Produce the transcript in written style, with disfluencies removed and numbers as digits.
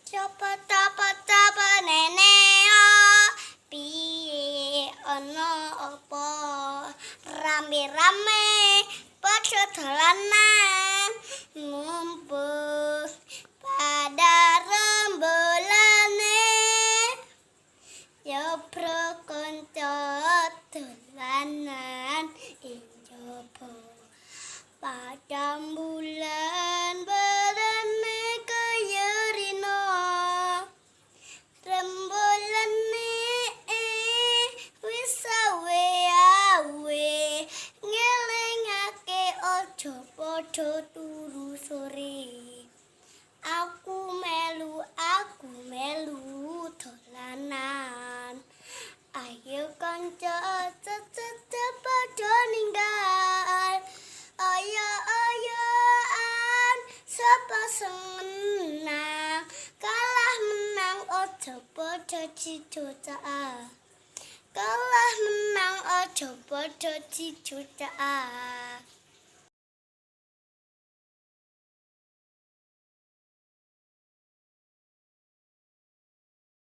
Coba nenek piye ana apa rame-rame padha dolanan ngumpul pada rembolane nyobro kanca dolanan ing njaba padang bulan berane kaya rino rembolane wis awe ngelingake aja padha turu sore aku melu dolanan ayo kanca padha ninggal ayo-ayoan sapa seneng kalah menang aja padha dijutaan kalah menang aja padha dijutaan